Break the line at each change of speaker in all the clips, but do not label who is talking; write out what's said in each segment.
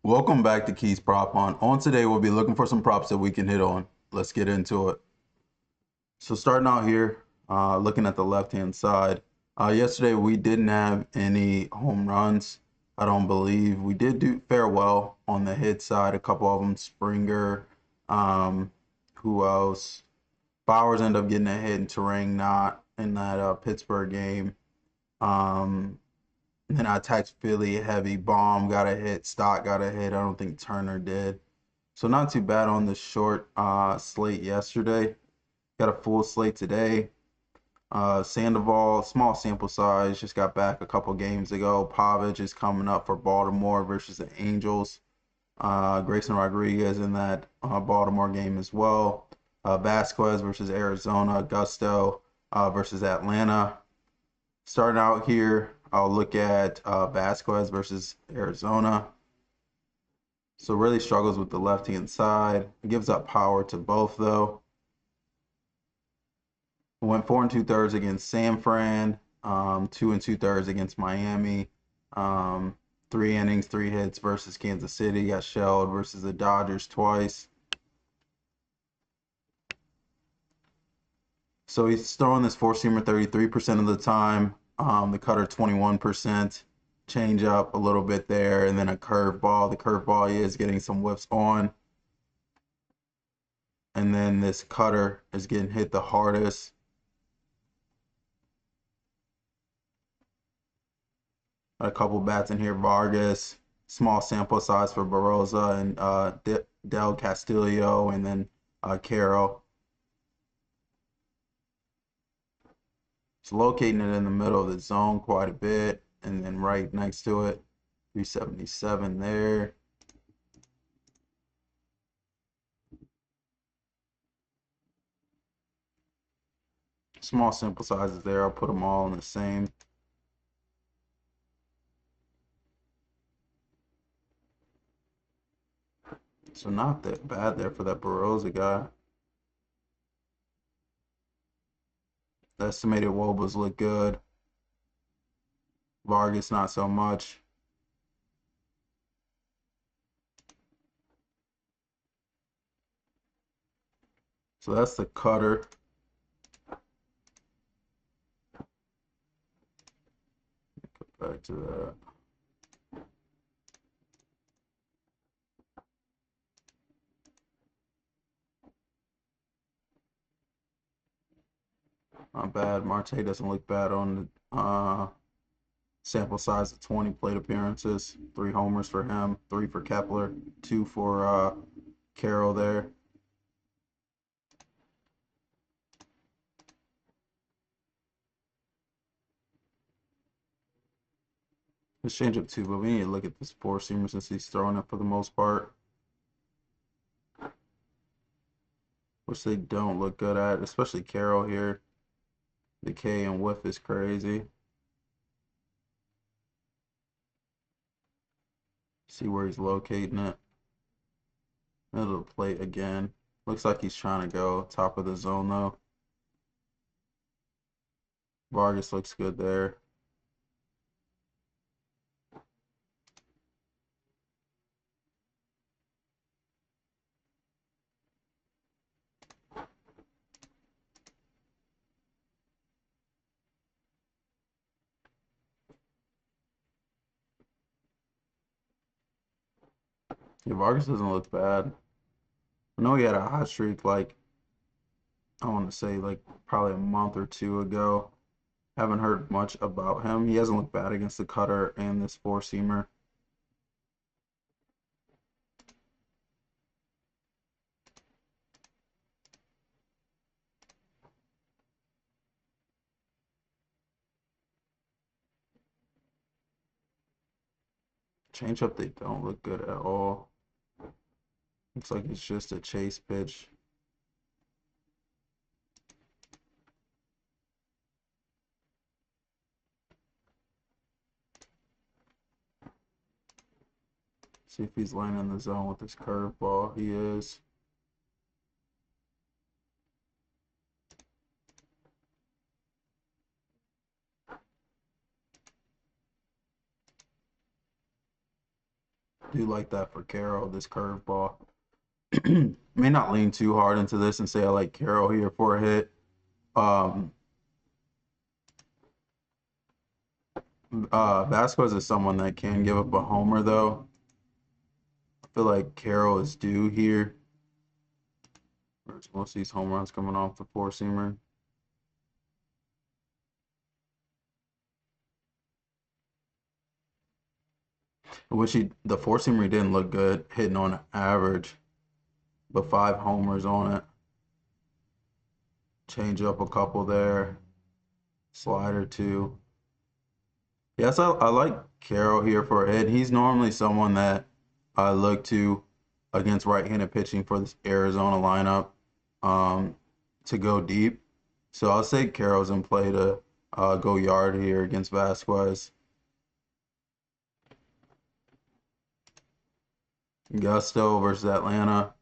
Welcome back to Keys Prop Hunt. On today, we'll be looking for some props that we can hit on. Let's get into it. So starting out here, looking at the left-hand side. Yesterday, we didn't have any home runs. I don't believe. We did do fare well on the hit side. A couple of them, Springer. Who else? Bowers ended up getting a hit and Terang not in that Pittsburgh game. Then I attacked Philly heavy. Bomb got a hit. Stock got a hit. I don't think Turner did. So not too bad on the short slate yesterday. Got a full slate today. Sandoval, small sample size, just got back a couple games ago. Pavich is coming up for Baltimore versus the Angels. Grayson Rodriguez in that Baltimore game as well. Vasquez versus Arizona. Gusto versus Atlanta. Starting out here, I'll look at Vasquez versus Arizona. So really struggles with the left-hand side. Gives up power to both though. Went 4 2/3 against San Fran, 2 2/3 against Miami. 3 innings, 3 hits versus Kansas City. Got shelled versus the Dodgers twice. So he's throwing this four-seamer 33% of the time. The cutter 21%. Change up a little bit there, and then a curveball. The curveball he is getting some whiffs on. And then this cutter is getting hit the hardest. A couple bats in here. Vargas, small sample size for Baroza and Del Castillo, and then Carroll. It's locating it in the middle of the zone quite a bit, and then right next to it, 377 there. Small sample sizes there. I'll put them all in the same. So not that bad there for that Baroza guy. The estimated Wobas look good. Vargas not so much. So that's the cutter. Go back to that. Not bad. Marte doesn't look bad on the sample size of 20 plate appearances. 3 homers for him, 3 for Kepler, 2 for Carroll there. His changeup too, but we need to look at this four-seamer since he's throwing it for the most part. Which they don't look good at, especially Carroll here. The K and whiff is crazy. See where he's locating it. Middle of the plate again. Looks like he's trying to go top of the zone though. Vargas looks good there. Yeah, Vargas doesn't look bad. I know he had a hot streak like I want to say like probably a month or two ago. Haven't heard much about him. He hasn't looked bad against the cutter and this four-seamer. Changeup, they don't look good at all. Looks like it's just a chase pitch. See if he's laying in the zone with his curveball. He is. Do like that for Carroll, this curveball. May not lean too hard into this and say I like Carroll here for a hit. Vasquez is someone that can give up a homer though. I feel like Carroll is due here. Where's most of these home runs coming off the four-seamer? I wish the four-seamer didn't look good hitting on average, but 5 homers on it. Change up a couple there. Slider too. Yes, I like Carroll here for a hit. He's normally someone that I look to against right-handed pitching for this Arizona lineup to go deep. So I'll say Carroll's in play to go yard here against Vasquez. Gusto versus Atlanta.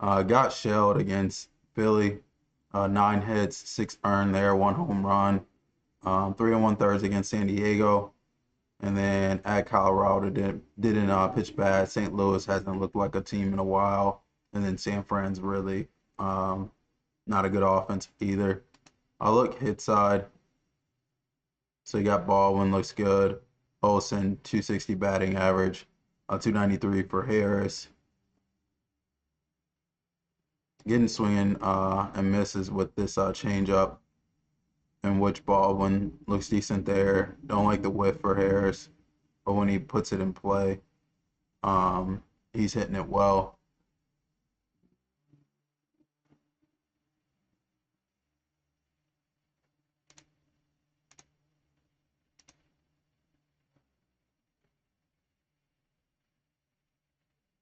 Got shelled against Philly. 9 hits, 6 earned there, 1 home run. 3 1/3 against San Diego. And then at Colorado didn't pitch bad. St. Louis hasn't looked like a team in a while. And then San Fran's really not a good offense either. I'll look hit side. So you got Baldwin, looks good. Olsen, 260 batting average. 293 for Harris. Getting swinging and misses with this changeup. In which Baldwin looks decent there. Don't like the whiff for Harris. But when he puts it in play, he's hitting it well.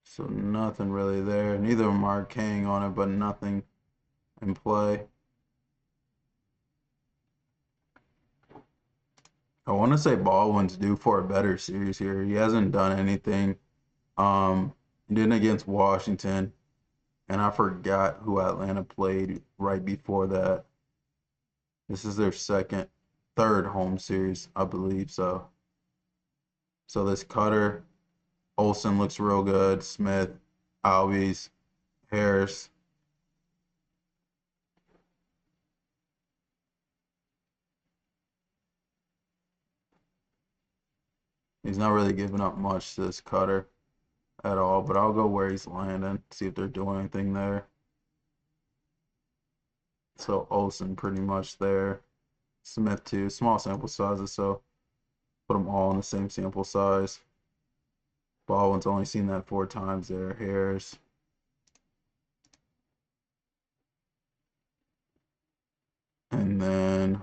So nothing really there. Neither of them are Kang on it, but nothing in play. I want to say Baldwin's due for a better series here. He hasn't done anything. He didn't against Washington, and I forgot who Atlanta played right before that. This is their third home series, I believe so. So this Cutter, Olsen looks real good. Smith, Albies, Harris. He's not really giving up much to this Cutter at all, but I'll go where he's landing, see if they're doing anything there. So Olsen pretty much there. Smith too. Small sample sizes, so put them all in the same sample size. Baldwin's only seen that 4 times there. Harris. And then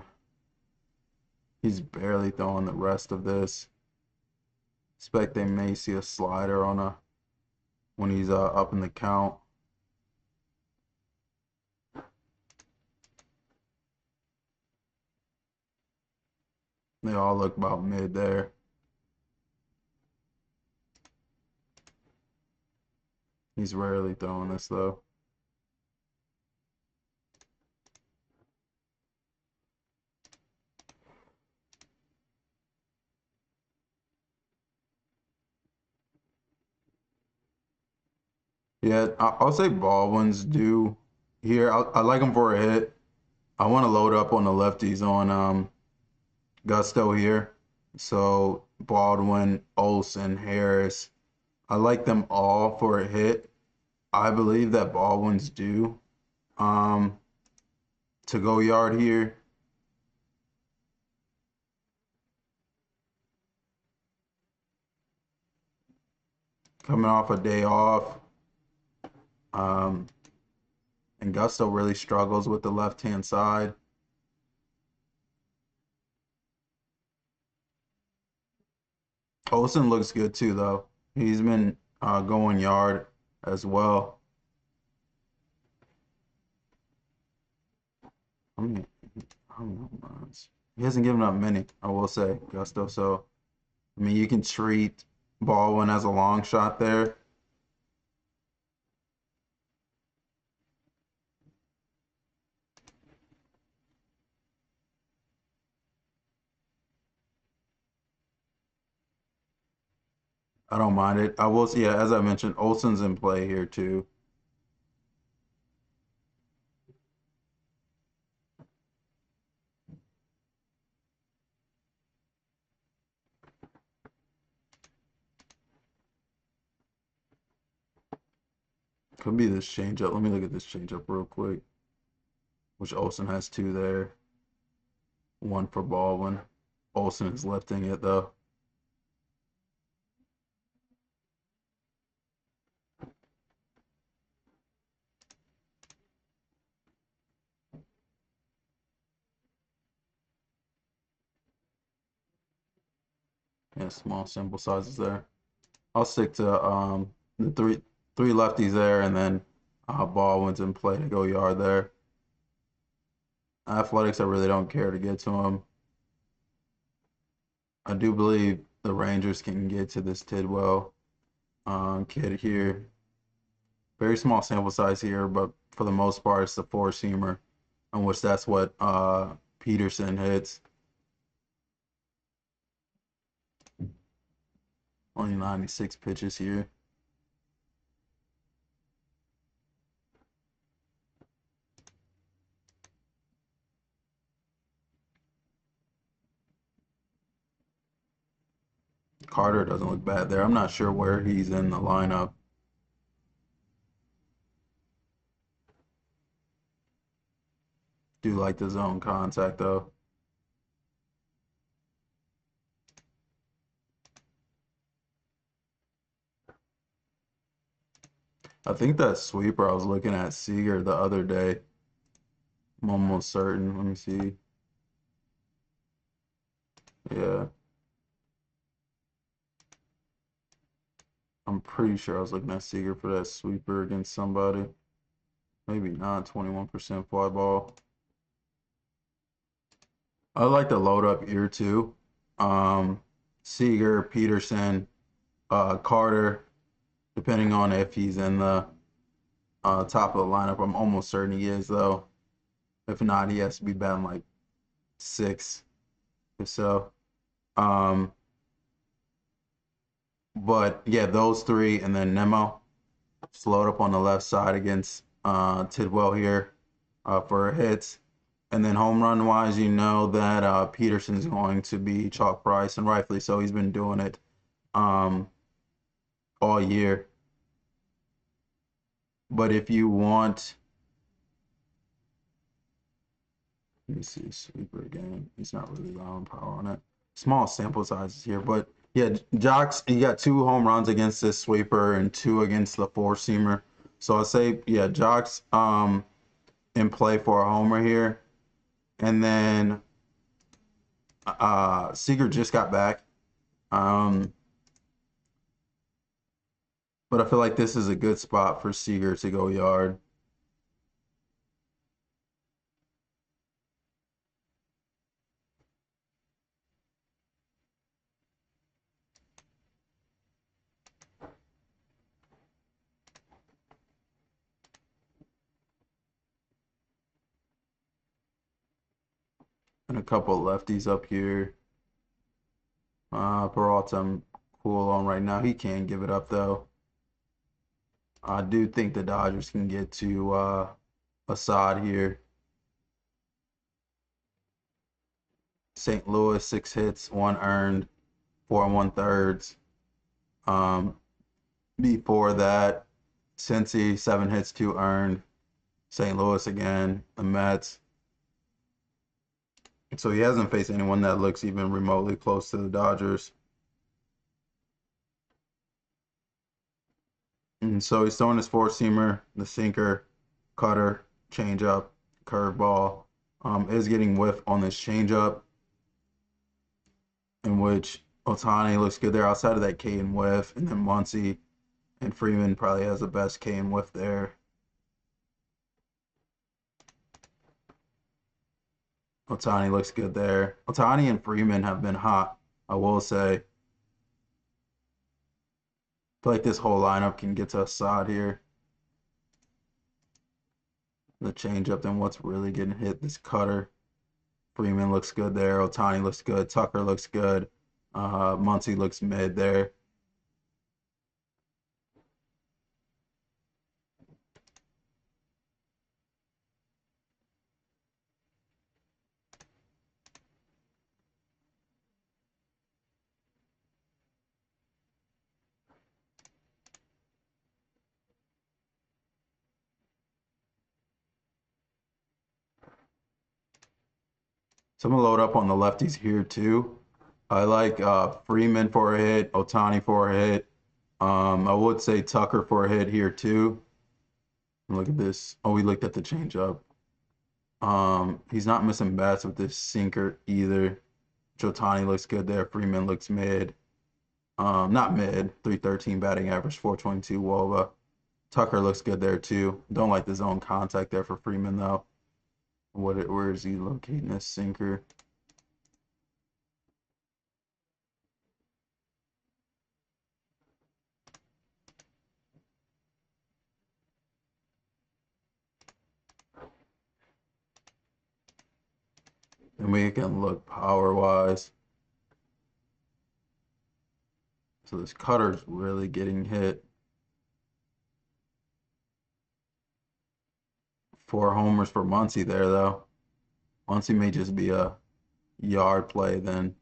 he's barely throwing the rest of this. Expect they may see a slider on when he's up in the count. They all look about mid there. He's rarely throwing this though. Yeah, I'll say Baldwin's due here. I like him for a hit. I want to load up on the lefties on Gusto here. So Baldwin, Olsen, Harris. I like them all for a hit. I believe that Baldwin's due to go yard here. Coming off a day off. And Gusto really struggles with the left-hand side. Olsen looks good too, though. He's been going yard as well. I mean, I don't know. He hasn't given up many, I will say, Gusto. So, I mean, you can treat Baldwin as a long shot there. I don't mind it. I will see, yeah, as I mentioned, Olsen's in play here too. Could be this changeup. Let me look at this changeup real quick. Which Olsen has two there. One for Baldwin. Olsen is lifting it though. Yeah, small sample sizes there. I'll stick to the three lefties there, and then Baldwin's in play to go yard there. Athletics, I really don't care to get to him. I do believe the Rangers can get to this Tidwell kid here. Very small sample size here, but for the most part, it's the four-seamer, in which that's what Peterson hits. Only 96 pitches here. Carter doesn't look bad there. I'm not sure where he's in the lineup. Do like the zone contact though. I think that sweeper I was looking at Seager the other day. I'm almost certain. Let me see. Yeah. I'm pretty sure I was looking at Seager for that sweeper against somebody. Maybe not. 21% fly ball. I like the load up here too. Um, Seager, Peterson, Carter, depending on if he's in the top of the lineup. I'm almost certain he is though. If not, he has to be batting like six or so. Um, but yeah, those three, and then Nemo slowed up on the left side against Tidwell here for hits. And then home run wise, you know that Peterson's going to be chalk price, and rightfully so. He's been doing it um, all year. But if you want, let me see sweeper again. He's not really allowing power on it. Small sample sizes here, but yeah, Jocks, he got 2 home runs against this sweeper and 2 against the four-seamer. So I say, yeah, Jocks in play for a homer here. And then Seager just got back. But I feel like this is a good spot for Seager to go yard. And a couple lefties up here. Peralta, I'm cool on right now. He can't give it up though. I do think the Dodgers can get to Assad here. St. Louis, 6 hits, 1 earned, 4 and 1/3. Um, Before that, Cincy, 7 hits, 2 earned. St. Louis again, the Mets. So he hasn't faced anyone that looks even remotely close to the Dodgers. And so he's throwing his four-seamer, the sinker, cutter, changeup, curveball. Is getting whiff on this changeup, in which Otani looks good there outside of that K and whiff, and then Muncy and Freeman probably has the best K and whiff there. Otani looks good there. Otani and Freeman have been hot, I will say. I feel like this whole lineup can get to Assad here. The changeup, then what's really getting hit? This cutter. Freeman looks good there. Otani looks good. Tucker looks good. Muncy looks mid there. So I'm gonna load up on the lefties here too. I like Freeman for a hit, Otani for a hit. I would say Tucker for a hit here too. Look at this. Oh, we looked at the changeup. He's not missing bats with this sinker either. Otani looks good there. Freeman looks mid. Not mid. 313 batting average, 422 WOBA. Tucker looks good there too. Don't like the zone contact there for Freeman though. Where is he locating this sinker? And we can look power wise. So this cutter's really getting hit. 4 homers for Muncy there though. Muncy may just be a yard play then.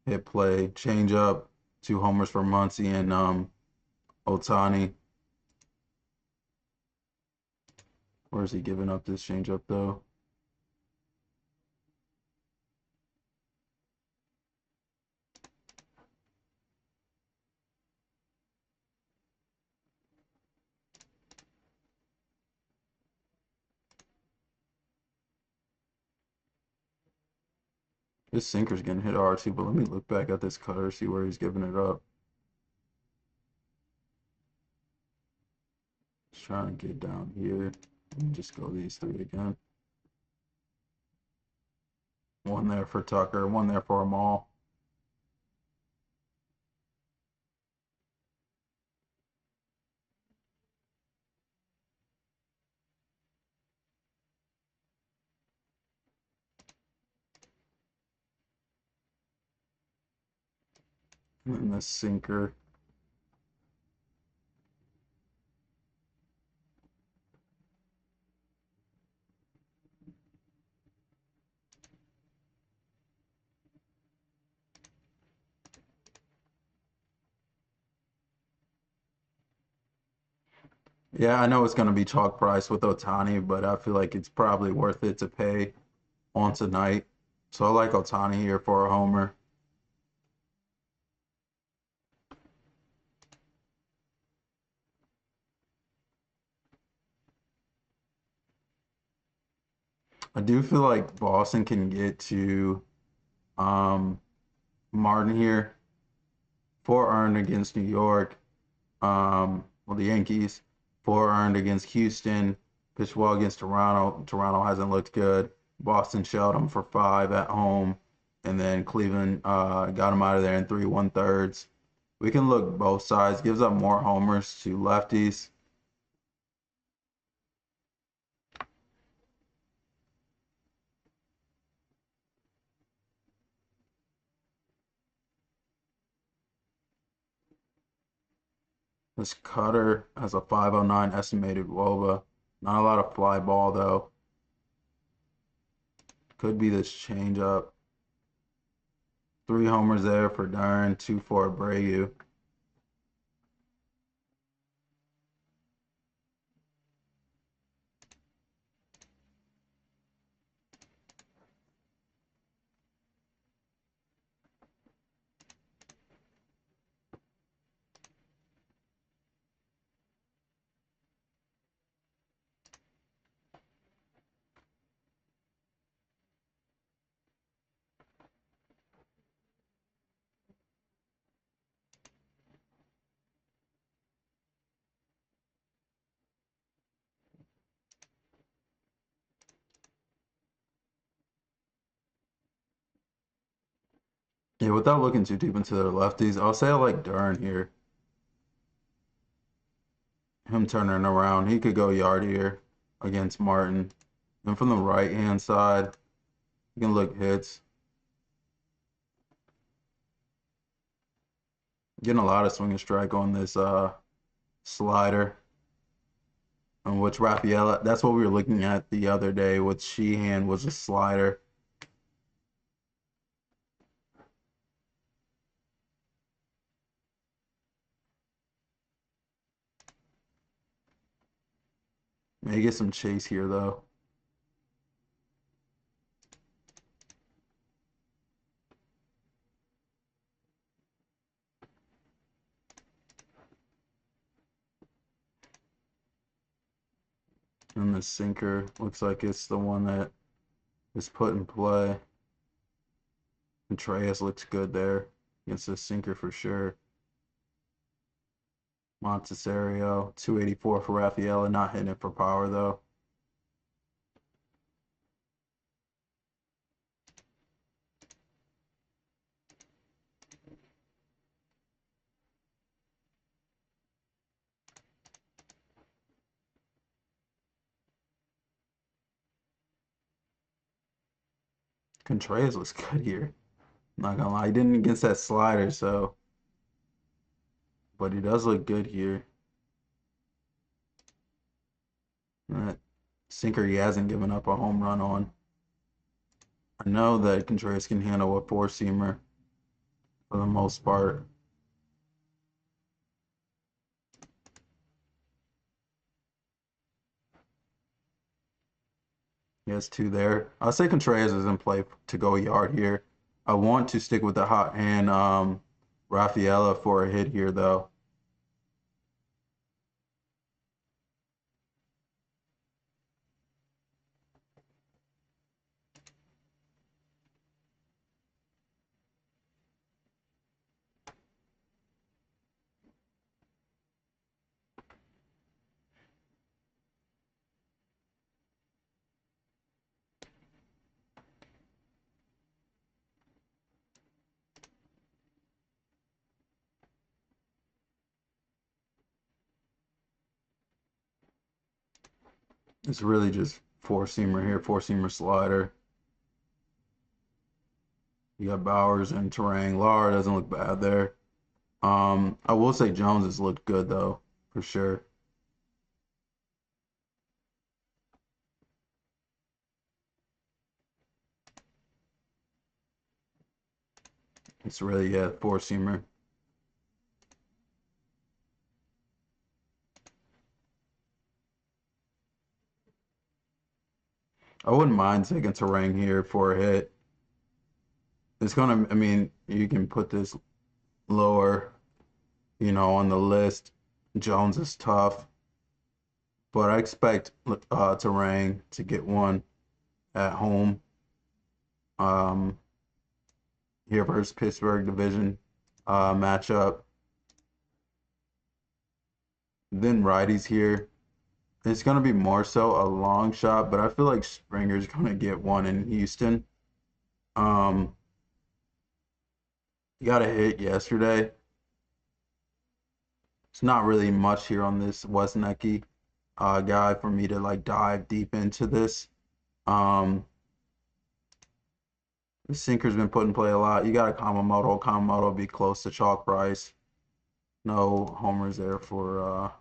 Hit play, change up, 2 homers for Muncy and Otani. Where is he giving up this change up though? This sinker's getting hit hard too, but let me look back at this cutter, see where he's giving it up. Just trying to get down here. Let me just go these three again. One there for Tucker, one there for them all. And this sinker. Yeah, I know it's going to be chalk price with Otani, but I feel like it's probably worth it to pay on tonight. So I like Otani here for a homer. I do feel like Boston can get to um, Martin here. 4 earned against New York. Well, the Yankees. 4 earned against Houston. Pitched well against Toronto. Toronto hasn't looked good. Boston shelled them for 5 at home. And then Cleveland got them out of there in 3 1/3. We can look both sides. Gives up more homers to lefties. This cutter has a 509 estimated WOBA. Not a lot of fly ball though. Could be this changeup. 3 homers there for Dern, 2 for Abreu. Yeah, without looking too deep into their lefties, I'll say I like Dern here. Him turning around. He could go yard here against Martin. And from the right hand side, you can look hits. Getting a lot of swing and strike on this slider. On which Rafaela, that's what we were looking at the other day with Sheehan was a slider. May get some chase here though. And the sinker looks like it's the one that is put in play. Contreras looks good there against the sinker for sure. Montessario, 284 for Rafaela, not hitting it for power though. Contreras looks good here. Not gonna lie, he didn't against that slider, so but he does look good here. And that sinker he hasn't given up a home run on. I know that Contreras can handle a four-seamer for the most part. He has two there. I'll say Contreras is in play to go yard here. I want to stick with the hot hand Rafaela for a hit here though. It's really just four-seamer here, four-seamer slider. You got Bowers and Terang. Lara doesn't look bad there. I will say Jones has looked good though, for sure. It's really, yeah, four-seamer. I wouldn't mind taking Terang here for a hit. It's gonna, I mean, you can put this lower, on the list. Jones is tough, but I expect Terang to get one at home. Um, Here versus Pittsburgh division matchup. Then righties here. It's gonna be more so a long shot, but I feel like Springer's gonna get one in Houston. Um, he got a hit yesterday. It's not really much here on this Wesnecki guy for me to like dive deep into this. Um, the sinker's been put in play a lot. You got a Kamamoto. Kamamoto will be close to chalk price. No homers there for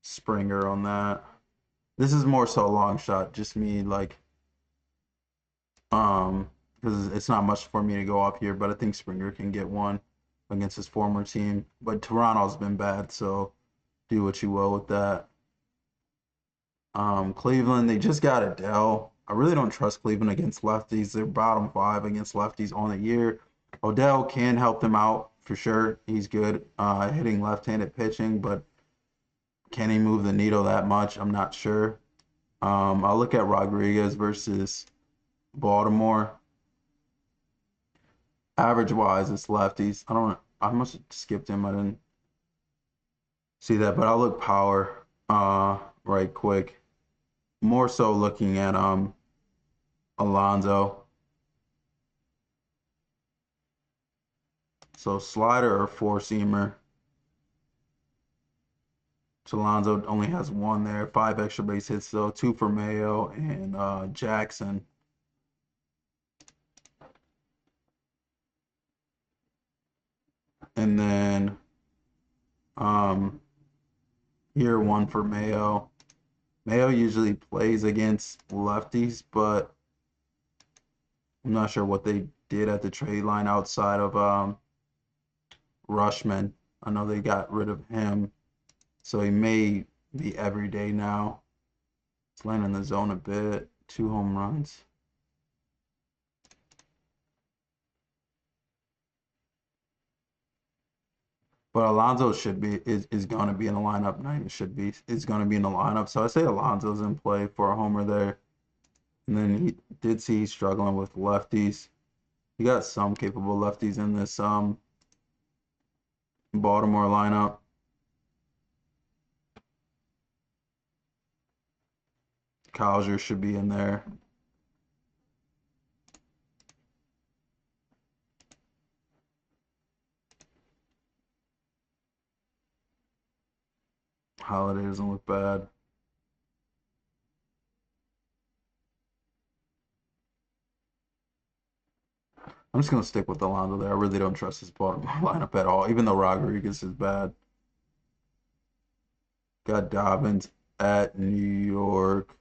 Springer on that. This is more so a long shot, just me like because it's not much for me to go off here, but I think Springer can get one against his former team. But Toronto's been bad, so do what you will with that. Cleveland, they just got Adele. I really don't trust Cleveland against lefties. They're bottom five against lefties on the year. Odell can help them out for sure. He's good hitting left-handed pitching, but can he move the needle that much? I'm not sure. I'll look at Rodriguez versus Baltimore. Average wise, it's lefties. I must have skipped him. I didn't see that, but I'll look power right quick. More so looking at Alonso. So slider or four-seamer. So Alonso only has one there. Five extra base hits though. Two for Mayo and Jackson. And then um here one for Mayo. Mayo usually plays against lefties, but I'm not sure what they did at the trade line outside of Rushman. I know they got rid of him, so he may be every day now. He's landing in the zone a bit. 2 home runs. But Alonso should be is going to be in the lineup. Not even should be. Is going to be in the lineup. So I say Alonso's in play for a homer there. And then he did see he's struggling with lefties. He got some capable lefties in this Baltimore lineup. Kaiser should be in there. Holiday doesn't look bad. I'm just gonna stick with Alonso there. I really don't trust his Baltimore lineup at all, even though Rodriguez is bad. Got Dobbins at New York.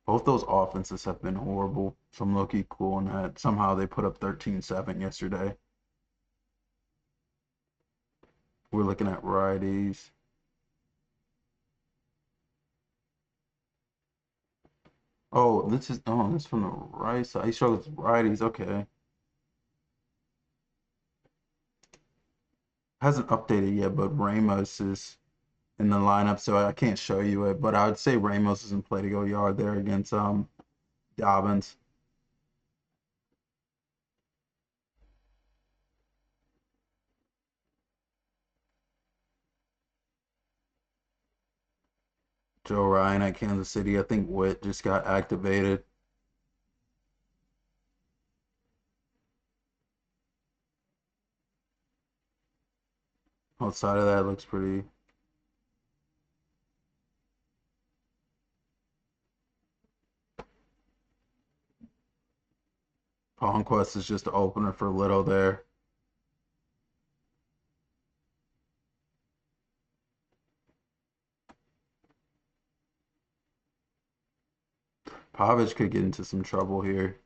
Both those offenses have been horrible. So I'm low-key cool in that. Somehow they put up 13-7 yesterday. We're looking at righties. This is from the right side. He struggles with righties. Okay. Hasn't updated yet, but Ramos is in the lineup, so I can't show you it. But I would say Ramos is in play to go yard there against Dobbins. Joe Ryan at Kansas City. I think Witt just got activated. Outside of that, it looks pretty. Conquest is just an opener for Little there. Pavic could get into some trouble here.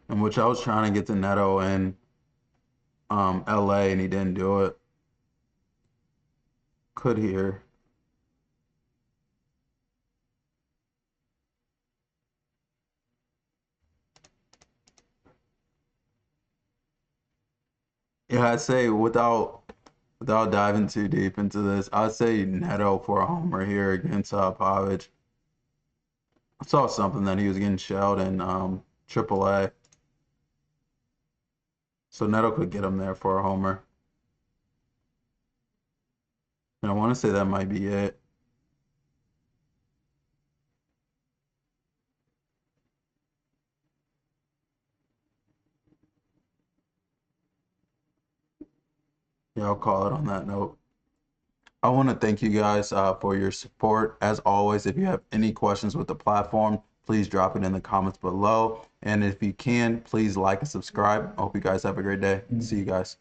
In which I was trying to get to Neto in LA and he didn't do it. Could here. Yeah, I'd say without diving too deep into this, I'd say Neto for a homer here against Pavic. I saw something that he was getting shelled in AAA. So Neto could get him there for a homer. And I want to say that might be it. Yeah, I'll call it on that note. I want to thank you guys for your support. As always, if you have any questions with the platform, please drop it in the comments below. And if you can, please like and subscribe. I hope you guys have a great day. See you guys.